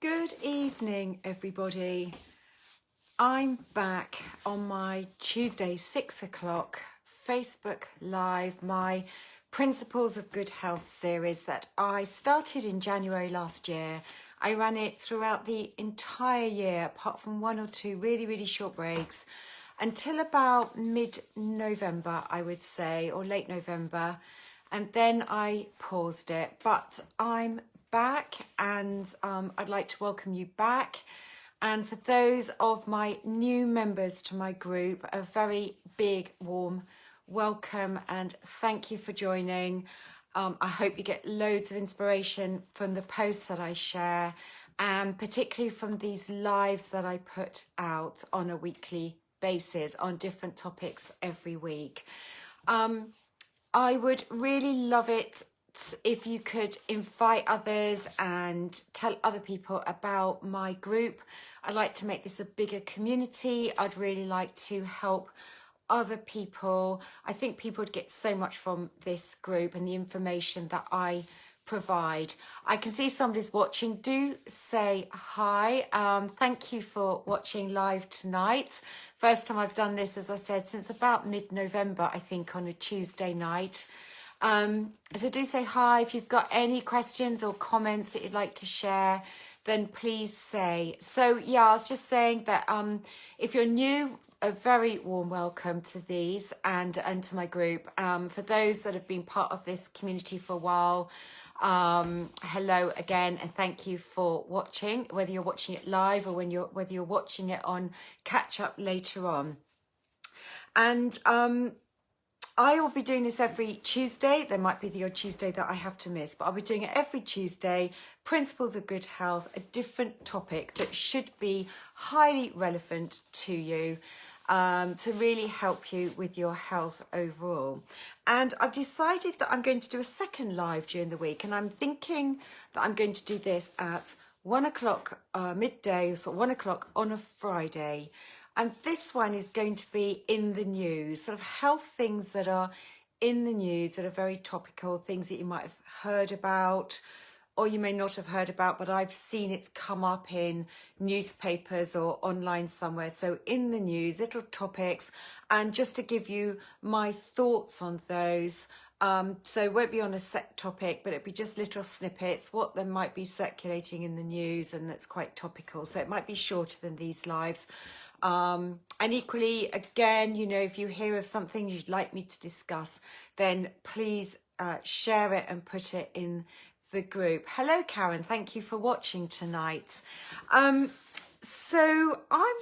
Good evening, everybody. I'm back on my Tuesday 6 o'clock Facebook Live, my Principles of Good Health series that I started in January last year. I ran it throughout the entire year, apart from one or two really short breaks, until about mid-November, I would say, or late November. And then I paused it, but I'm back and I'd like to welcome you back. And for those of my new members to my group, a very big, warm welcome and thank you for joining. I hope you get loads of inspiration from the posts that I share, and particularly from these lives that I put out on a weekly basis on different topics every week. I would really love it if you could invite others and tell other people about my group. I'd like to make this a bigger community. I'd really like to help other people. I think people would get so much from this group and the information that I provide. I can see somebody's watching. Do say hi. Thank you for watching live tonight. First time I've done this, as I said, since about mid-November, I think, on a Tuesday night. So do say hi. If you've got any questions or comments that you'd like to share, then please say. So yeah, I was just saying that if you're new, a very warm welcome to these and to my group. For those that have been part of this community for a while, hello again, and thank you for watching, whether you're watching it live or whether you're watching it on catch up later on. And I will be doing this every Tuesday. There might be the odd Tuesday that I have to miss, but I'll be doing it every Tuesday. Principles of Good Health, a different topic that should be highly relevant to you, to really help you with your health overall. And I've decided that I'm going to do a second live during the week, and I'm thinking that I'm going to do this at 1 o'clock midday, so 1 o'clock on a Friday. And this one is going to be in the news, sort of health things that are in the news that are very topical, things that you might have heard about or you may not have heard about, but I've seen it's come up in newspapers or online somewhere. So in the news, little topics, and just to give you my thoughts on those. So it won't be on a set topic, but it'll be just little snippets, what there might be circulating in the news and that's quite topical. So it might be shorter than these lives. And equally, again, you know, if you hear of something you'd like me to discuss, then please share it and put it in the group. Hello, Karen. Thank you for watching tonight. So I'm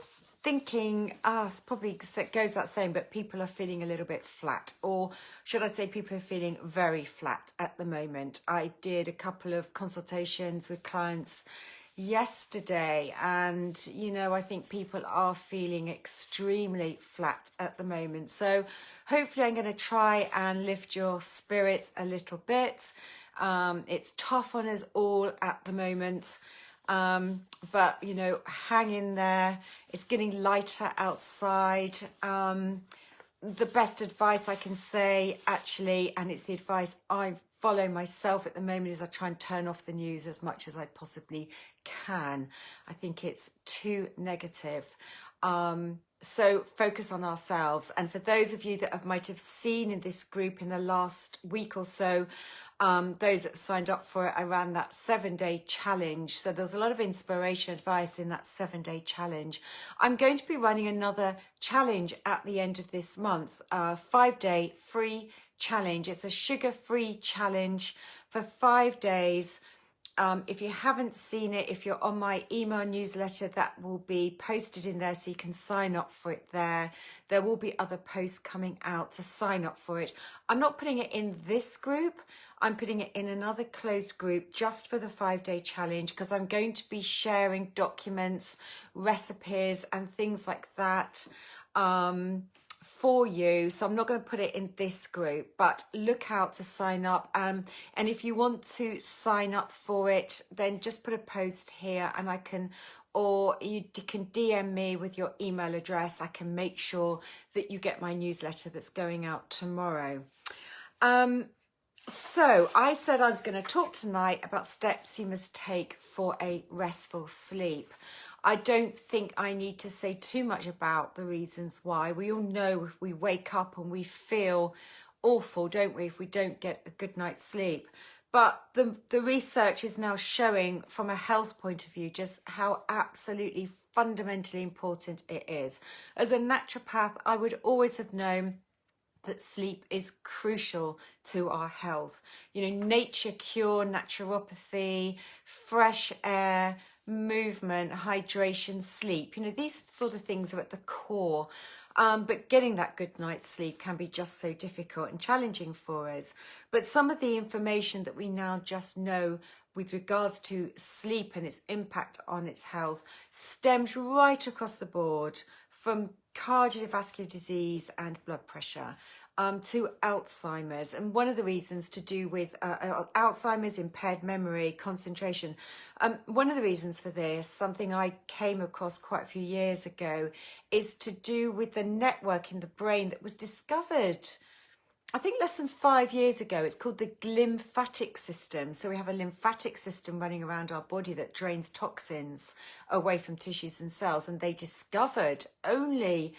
thinking, it probably goes that same, but people are feeling a little bit flat, or should I say people are feeling very flat at the moment. I did a couple of consultations with clients yesterday, and you know, I think people are feeling extremely flat at the moment. So hopefully I'm going to try and lift your spirits a little bit. It's tough on us all at the moment, but you know, hang in there. It's getting lighter outside. The best advice I can say, actually, and it's the advice I follow myself at the moment, is I try and turn off the news as much as I possibly can. I think it's too negative. So focus on ourselves. And for those of you that might have seen in this group in the last week or so, those that signed up for it, I ran that 7-day challenge. So there's a lot of inspiration advice in that 7-day challenge. I'm going to be running another challenge at the end of this month, 5-day free challenge. It's a sugar-free challenge for 5 days. If you haven't seen it, if you're on my email newsletter, that will be posted in there, so you can sign up for it there. There will be other posts coming out to sign up for it. I'm not putting it in this group. I'm putting it in another closed group just for the 5-day challenge, because I'm going to be sharing documents, recipes and things like that for you. So I'm not going to put it in this group, but look out to sign up. And if you want to sign up for it, then just put a post here and I can, or you can DM me with your email address. I can make sure that you get my newsletter that's going out tomorrow. So I said I was going to talk tonight about steps you must take for a restful sleep. I don't think I need to say too much about the reasons why. We all know if we wake up and we feel awful, don't we, if we don't get a good night's sleep. But the research is now showing from a health point of view just how absolutely fundamentally important it is. As a naturopath, I would always have known that sleep is crucial to our health. You know, nature cure, naturopathy, fresh air, movement, hydration, sleep, you know, these sort of things are at the core. But getting that good night's sleep can be just so difficult and challenging for us. But some of the information that we now just know with regards to sleep and its impact on its health stems right across the board, from cardiovascular disease and blood pressure to Alzheimer's. And one of the reasons to do with Alzheimer's, impaired memory, concentration. One of the reasons for this, something I came across quite a few years ago, is to do with the network in the brain that was discovered, I think, less than 5 years ago. It's called the lymphatic system. So we have a lymphatic system running around our body that drains toxins away from tissues and cells. And they discovered only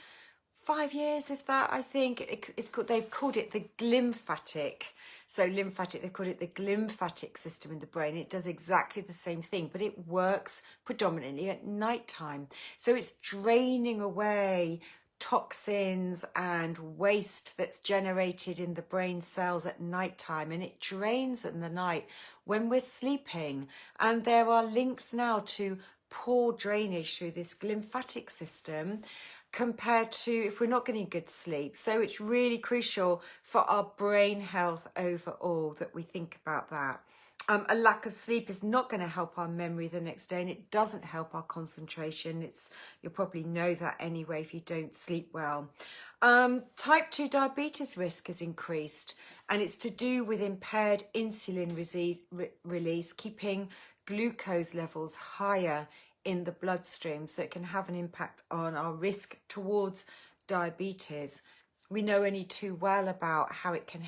5 years, if that, I think it's called, they've called it the lymphatic. So lymphatic, they called it the lymphatic system in the brain. It does exactly the same thing, but it works predominantly at nighttime. So it's draining away toxins and waste that's generated in the brain cells at nighttime, and it drains in the night when we're sleeping. And there are links now to poor drainage through this lymphatic system compared to if we're not getting good sleep. So it's really crucial for our brain health overall that we think about that. A lack of sleep is not going to help our memory the next day, and it doesn't help our concentration. You'll probably know that anyway if you don't sleep well. Type 2 diabetes risk is increased, and it's to do with impaired insulin release, keeping glucose levels higher in the bloodstream, so it can have an impact on our risk towards diabetes. We know only too well about how it can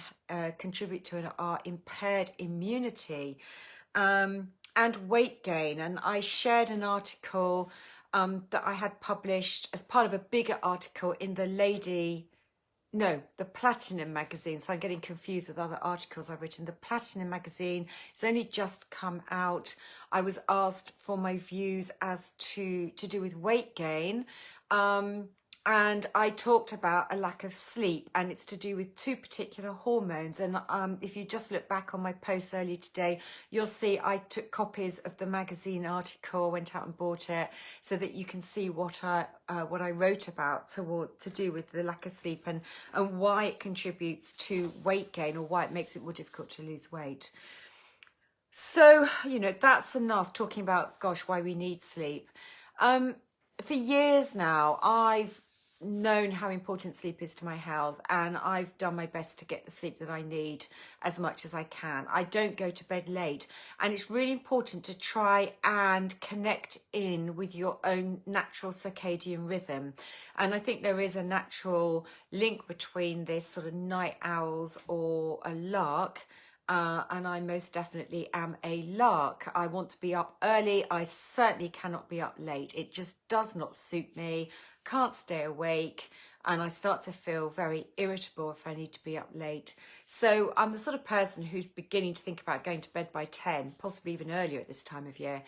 contribute to our impaired immunity and weight gain. And I shared an article that I had published as part of a bigger article in the Platinum magazine. So I'm getting confused with other articles I've written. The Platinum magazine, it's only just come out. I was asked for my views as to do with weight gain. And I talked about a lack of sleep, and it's to do with two particular hormones. And if you just look back on my posts earlier today, you'll see I took copies of the magazine article, went out and bought it, so that you can see what I wrote about to do with the lack of sleep and why it contributes to weight gain, or why it makes it more difficult to lose weight. So, you know, that's enough talking about, gosh, why we need sleep. For years now, I've known how important sleep is to my health, and I've done my best to get the sleep that I need as much as I can. I don't go to bed late, and it's really important to try and connect in with your own natural circadian rhythm. And I think there is a natural link between this sort of night owls or a lark. And I most definitely am a lark. I want to be up early. I certainly cannot be up late. It just does not suit me. Can't stay awake, and I start to feel very irritable if I need to be up late. So I'm the sort of person who's beginning to think about going to bed by 10, possibly even earlier at this time of year.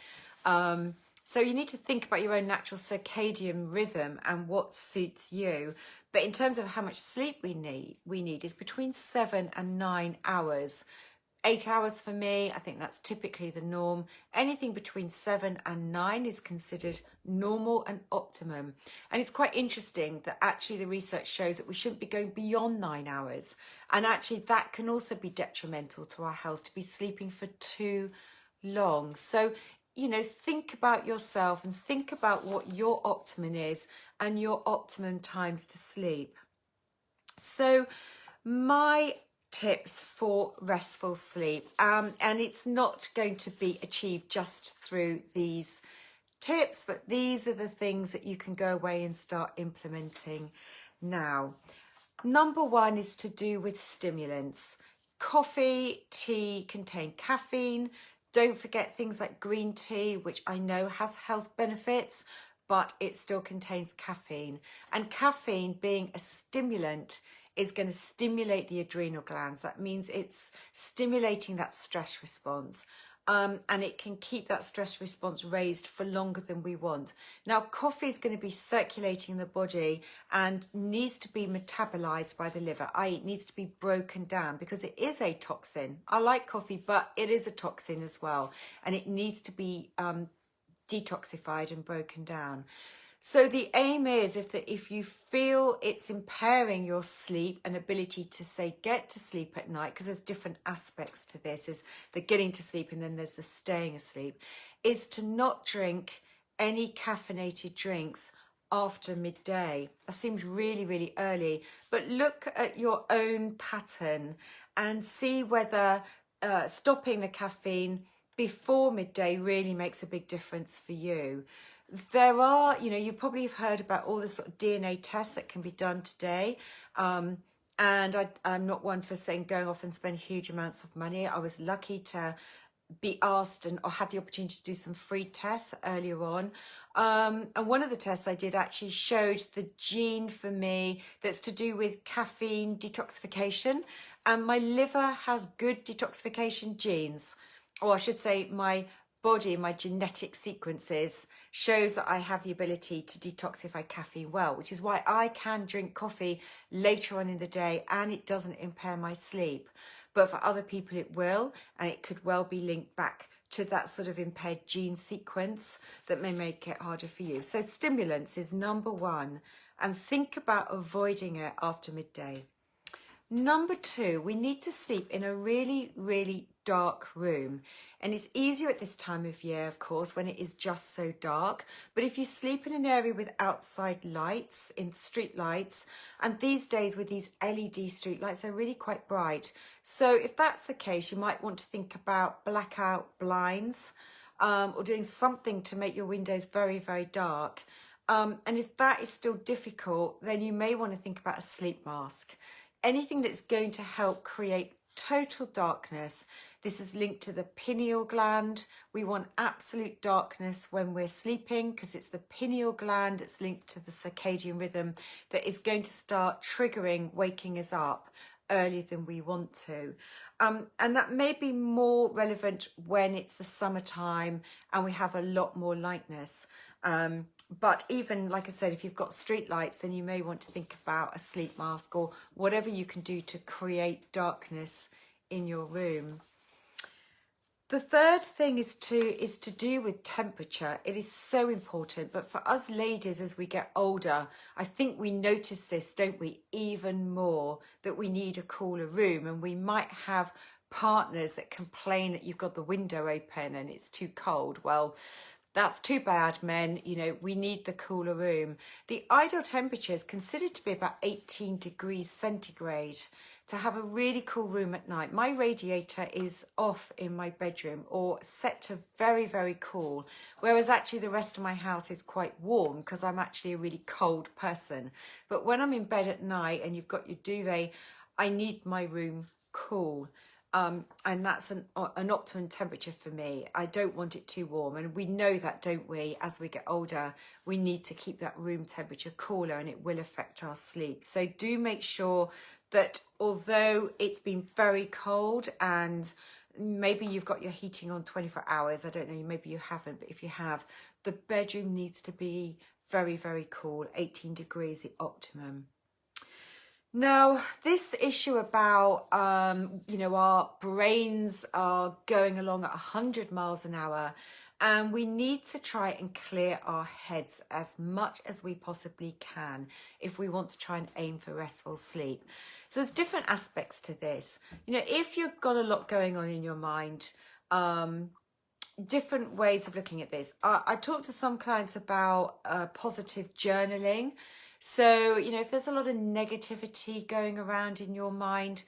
So you need to think about your own natural circadian rhythm and what suits you. But in terms of how much sleep we need is between 7 and 9 hours. 8 hours for me, I think that's typically the norm. Anything between 7 and 9 is considered normal and optimum. And it's quite interesting that actually the research shows that we shouldn't be going beyond 9 hours. And actually that can also be detrimental to our health, to be sleeping for too long. So, you know, think about yourself and think about what your optimum is and your optimum times to sleep. So my tips for restful sleep, and it's not going to be achieved just through these tips, but these are the things that you can go away and start implementing now. Number one is to do with stimulants. Coffee, tea contain caffeine. Don't forget things like green tea, which I know has health benefits, but it still contains caffeine. And caffeine, being a stimulant, is going to stimulate the adrenal glands. That means it's stimulating that stress response. And it can keep that stress response raised for longer than we want. Now, coffee is going to be circulating in the body and needs to be metabolized by the liver, i.e. it needs to be broken down because it is a toxin. I like coffee, but it is a toxin as well, and it needs to be detoxified and broken down. So the aim is if you feel it's impairing your sleep and ability to, say, get to sleep at night, because there's different aspects to this, is the getting to sleep and then there's the staying asleep, is to not drink any caffeinated drinks after midday. That seems really, really early, but look at your own pattern and see whether stopping the caffeine before midday really makes a big difference for you. There are, you probably have heard about all the sort of DNA tests that can be done today. And I'm not one for saying going off and spend huge amounts of money. I was lucky to be asked or had the opportunity to do some free tests earlier on. And one of the tests I did actually showed the gene for me that's to do with caffeine detoxification. And my liver has good detoxification genes, or I should say my body, my genetic sequences shows that I have the ability to detoxify caffeine well, which is why I can drink coffee later on in the day and it doesn't impair my sleep. But for other people it will, and it could well be linked back to that sort of impaired gene sequence that may make it harder for you. So stimulants is number one, and think about avoiding it after midday. Number two, we need to sleep in a really, really dark room. And it's easier at this time of year, of course, when it is just so dark. But if you sleep in an area with outside lights, in street lights, and these days with these LED street lights, they're really quite bright. So if that's the case, you might want to think about blackout blinds, or doing something to make your windows very, very dark. And if that is still difficult, then you may want to think about a sleep mask. Anything that's going to help create total darkness. This is linked to the pineal gland. We want absolute darkness when we're sleeping because it's the pineal gland that's linked to the circadian rhythm that is going to start triggering waking us up earlier than we want to. And that may be more relevant when it's the summertime and we have a lot more lightness. But even, like I said, if you've got street lights, then you may want to think about a sleep mask or whatever you can do to create darkness in your room. The third thing is to do with temperature. It is so important, but for us ladies, as we get older, I think we notice this, don't we, even more, that we need a cooler room, and we might have partners that complain that you've got the window open and it's too cold. Well, that's too bad, men. We need the cooler room. The ideal temperature is considered to be about 18 degrees centigrade to have a really cool room at night. My radiator is off in my bedroom or set to very, very cool, whereas actually the rest of my house is quite warm because I'm actually a really cold person. But when I'm in bed at night and you've got your duvet, I need my room cool. And that's an optimum temperature for me. I don't want it too warm, and we know that, don't we? As we get older, we need to keep that room temperature cooler, and it will affect our sleep. So do make sure that although it's been very cold and maybe you've got your heating on 24 hours, I don't know, maybe you haven't, but if you have, the bedroom needs to be very, very cool, 18 degrees, the optimum. Now, this issue about, our brains are going along at 100 miles an hour, and we need to try and clear our heads as much as we possibly can if we want to try and aim for restful sleep. So there's different aspects to this. If you've got a lot going on in your mind, different ways of looking at this. I talk to some clients about positive journaling. So, if there's a lot of negativity going around in your mind,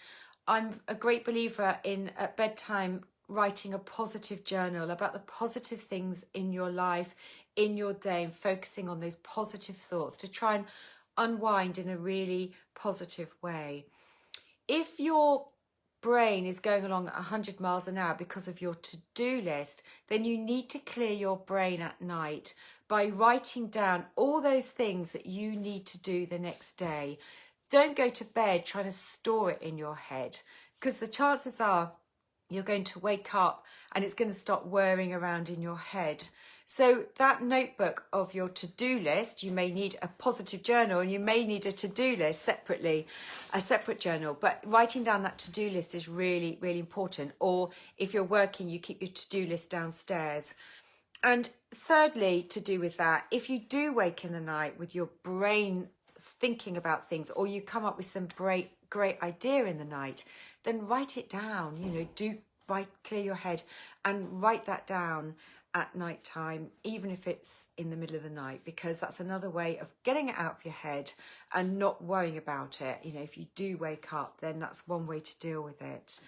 I'm a great believer in at bedtime writing a positive journal about the positive things in your life, in your day, and focusing on those positive thoughts to try and unwind in a really positive way. If your brain is going along at 100 miles an hour because of your to-do list, then you need to clear your brain at night by writing down all those things that you need to do the next day. Don't go to bed trying to store it in your head, because the chances are you're going to wake up and it's going to start whirring around in your head. So that notebook of your to-do list, you may need a positive journal and you may need a to-do list separately, a separate journal, but writing down that to-do list is really, really important. Or if you're working, you keep your to-do list downstairs. And thirdly, to do with that, if you do wake in the night with your brain thinking about things, or you come up with some great idea in the night, then write it down. Clear your head and write that down at night time, even if it's in the middle of the night, because that's another way of getting it out of your head and not worrying about it. If you do wake up, then that's one way to deal with it.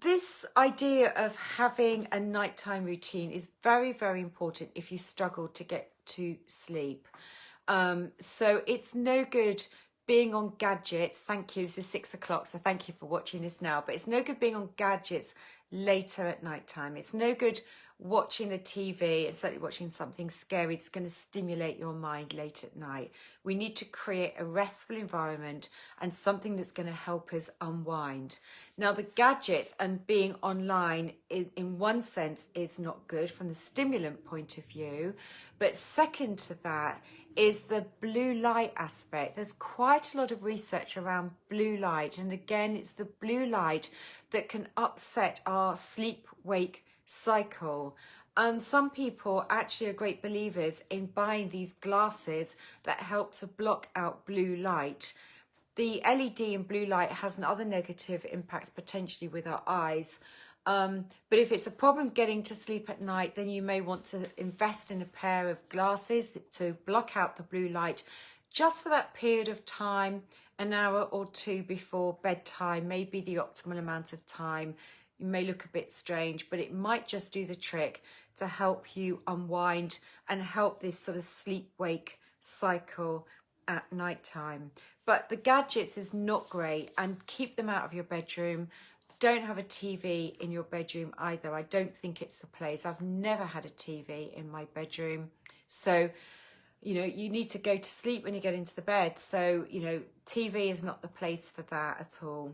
This idea of having a nighttime routine is very, very important if you struggle to get to sleep. So it's no good being on gadgets. Thank you. This is 6 o'clock, so thank you for watching this now. But it's no good being on gadgets later at night time. It's no good watching the TV and certainly watching something scary that's going to stimulate your mind late at night. We need to create a restful environment and something that's going to help us unwind. Now, the gadgets and being online in one sense is not good from the stimulant point of view, but second to that is the blue light aspect. There's quite a lot of research around blue light, and again, it's the blue light that can upset our sleep-wake cycle. And some people actually are great believers in buying these glasses that help to block out blue light. The LED in blue light has other negative impacts potentially with our eyes. But if it's a problem getting to sleep at night, then you may want to invest in a pair of glasses to block out the blue light just for that period of time, an hour or two before bedtime, maybe the optimal amount of time. You may look a bit strange, but it might just do the trick to help you unwind and help this sort of sleep-wake cycle at nighttime. But the gadgets is not great, and keep them out of your bedroom. Don't have a TV in your bedroom either. I don't think it's the place. I've never had a TV in my bedroom. So, you need to go to sleep when you get into the bed. So, TV is not the place for that at all.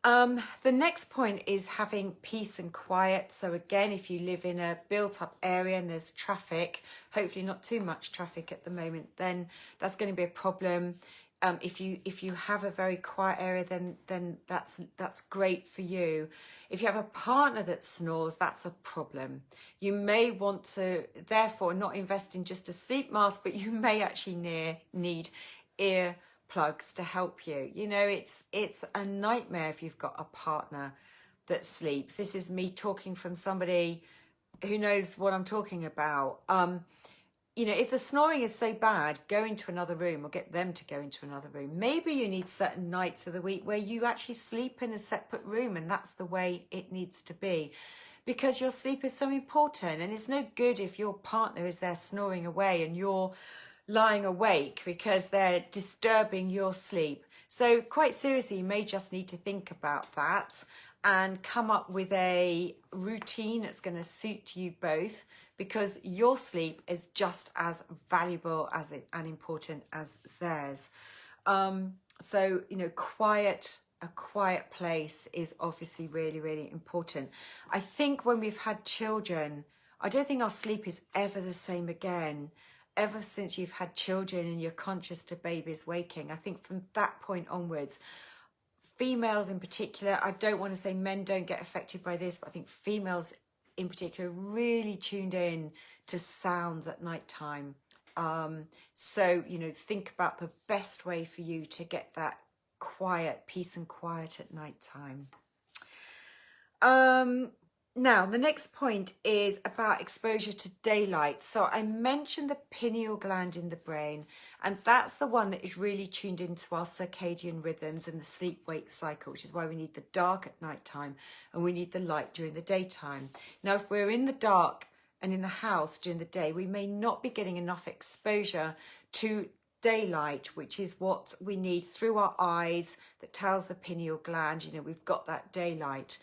The next point is having peace and quiet. So again, if you live in a built up area and there's traffic, hopefully not too much traffic at the moment, then that's going to be a problem. If you have a very quiet area, then that's great for you. If you have a partner that snores, that's a problem. You may want to therefore not invest in just a sleep mask, but you may actually need ear plugs to help you. It's a nightmare if you've got a partner that sleeps. This is me talking from somebody who knows what I'm talking about. If the snoring is so bad, go into another room or get them to go into another room. Maybe you need certain nights of the week where you actually sleep in a separate room, and that's the way it needs to be, because your sleep is so important. And it's no good if your partner is there snoring away and you're lying awake because they're disturbing your sleep. So quite seriously, you may just need to think about that and come up with a routine that's going to suit you both, because your sleep is just as valuable and important as theirs. So, a quiet place is obviously really, really important. I think when we've had children, I don't think our sleep is ever the same again. Ever since you've had children and you're conscious to babies waking, I think from that point onwards, females in particular, I don't want to say men don't get affected by this, but I think females in particular really tuned in to sounds at night time. So, think about the best way for you to get that peace and quiet at night time. Now, the next point is about exposure to daylight. So I mentioned the pineal gland in the brain, and that's the one that is really tuned into our circadian rhythms and the sleep-wake cycle, which is why we need the dark at night time and we need the light during the daytime. Now, if we're in the dark and in the house during the day, we may not be getting enough exposure to daylight, which is what we need through our eyes, that tells the pineal gland, you know, we've got that daylight.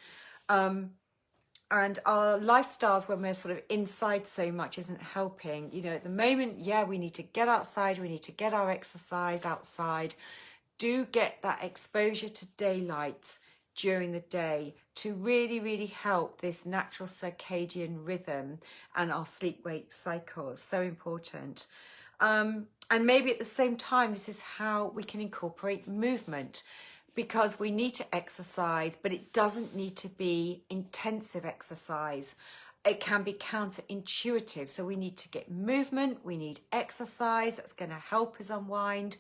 And our lifestyles, when we're sort of inside so much, isn't helping. You know, at the moment, yeah, we need to get outside, we need to get our exercise outside. Do get that exposure to daylight during the day to really, really help this natural circadian rhythm and our sleep-wake cycles. So important. And maybe at the same time, this is how we can incorporate movement, because we need to exercise, but it doesn't need to be intensive exercise. It can be counterintuitive. So we need to get movement, we need exercise that's going to help us unwind,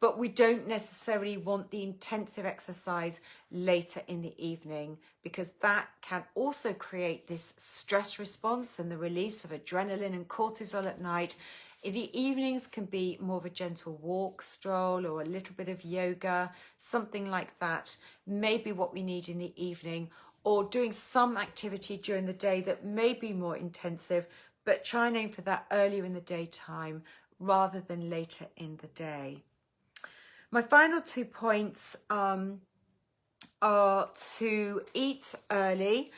but we don't necessarily want the intensive exercise later in the evening, because that can also create this stress response and the release of adrenaline and cortisol at night. In the evenings can be more of a gentle walk, stroll, or a little bit of yoga, something like that, maybe what we need in the evening, or doing some activity during the day that may be more intensive, but try and aim for that earlier in the daytime rather than later in the day. My final 2 points are to eat early.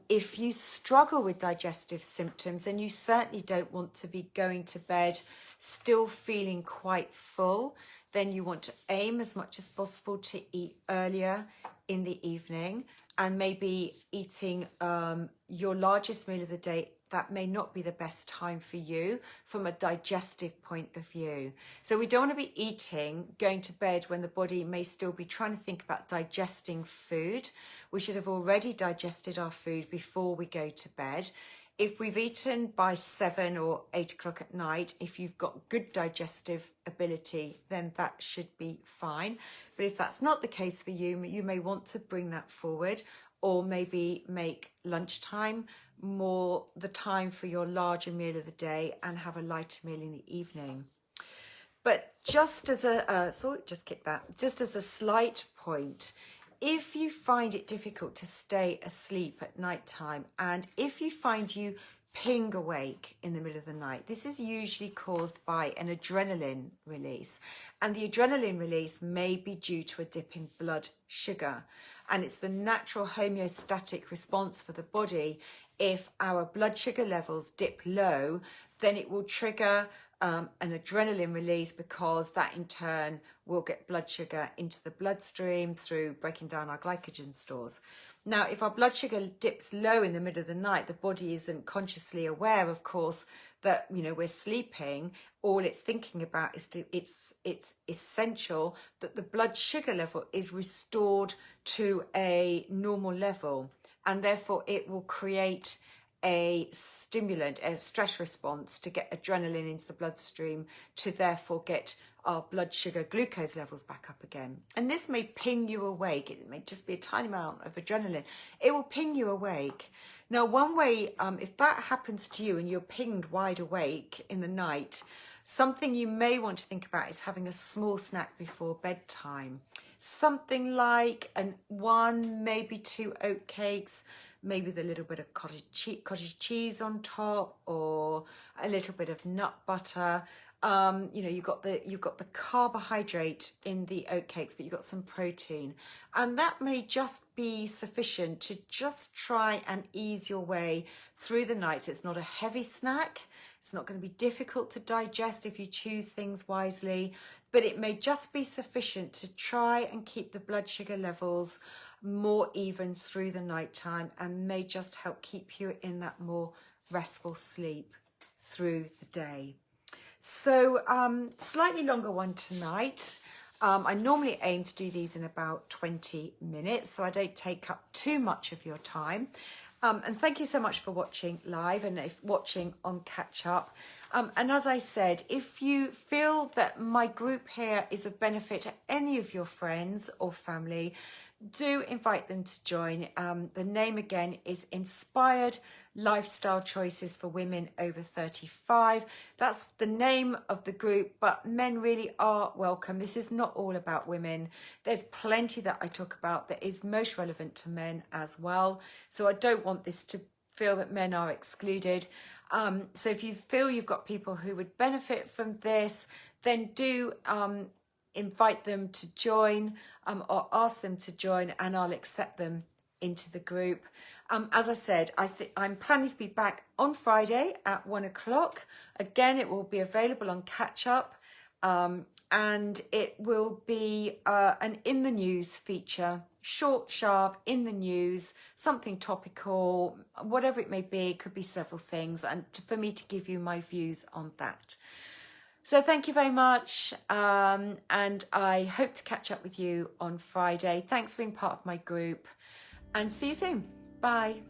If you struggle with digestive symptoms, then you certainly don't want to be going to bed still feeling quite full. Then you want to aim as much as possible to eat earlier in the evening, and maybe eating your largest meal of the day. That may not be the best time for you from a digestive point of view. So we don't want to be eating, going to bed when the body may still be trying to think about digesting food. We should have already digested our food before we go to bed. If we've eaten by 7 or 8 o'clock at night, if you've got good digestive ability, then that should be fine. But if that's not the case for you, you may want to bring that forward, or maybe make lunchtime more the time for your larger meal of the day and have a lighter meal in the evening. But just as a just as a slight point, if you find it difficult to stay asleep at night time, and if you find you ping awake in the middle of the night, this is usually caused by an adrenaline release, and the adrenaline release may be due to a dip in blood sugar, and it's the natural homeostatic response for the body. If our blood sugar levels dip low, then it will trigger an adrenaline release, because that in turn will get blood sugar into the bloodstream through breaking down our glycogen stores. Now, if our blood sugar dips low in the middle of the night, the body isn't consciously aware, of course, that, you know, we're sleeping. All it's thinking about is it's essential that the blood sugar level is restored to a normal level, and therefore it will create a stimulant, a stress response to get adrenaline into the bloodstream, to therefore get our blood sugar glucose levels back up again. And this may ping you awake. It may just be a tiny amount of adrenaline. It will ping you awake. Now, one way, if that happens to you and you're pinged wide awake in the night, something you may want to think about is having a small snack before bedtime. Something like 1, maybe 2 oat cakes, maybe with a little bit of cottage cheese on top, or a little bit of nut butter. You know, you've got the carbohydrate in the oat cakes, but you've got some protein, and that may just be sufficient to just try and ease your way through the night. So it's not a heavy snack. It's not going to be difficult to digest if you choose things wisely, but it may just be sufficient to try and keep the blood sugar levels more even through the night time, and may just help keep you in that more restful sleep through the day. So slightly longer one tonight. I normally aim to do these in about 20 minutes, so I don't take up too much of your time. And thank you so much for watching live, and if watching on catch up. And as I said, if you feel that my group here is of benefit to any of your friends or family, do invite them to join. The name again is Inspired Lifestyle Choices for Women Over 35. That's the name of the group, but men really are welcome. This is not all about women. There's plenty that I talk about that is most relevant to men as well. So I don't want this to feel that men are excluded. So if you feel you've got people who would benefit from this, then do invite them to join, or ask them to join, and I'll accept them into the group. As I said, I'm planning to be back on Friday at 1 o'clock. Again, it will be available on Catch Up, and it will be an in the news feature, short, sharp, in the news, something topical, whatever it may be. It could be several things, and for me to give you my views on that. So thank you very much, and I hope to catch up with you on Friday. Thanks for being part of my group, and see you soon. Bye.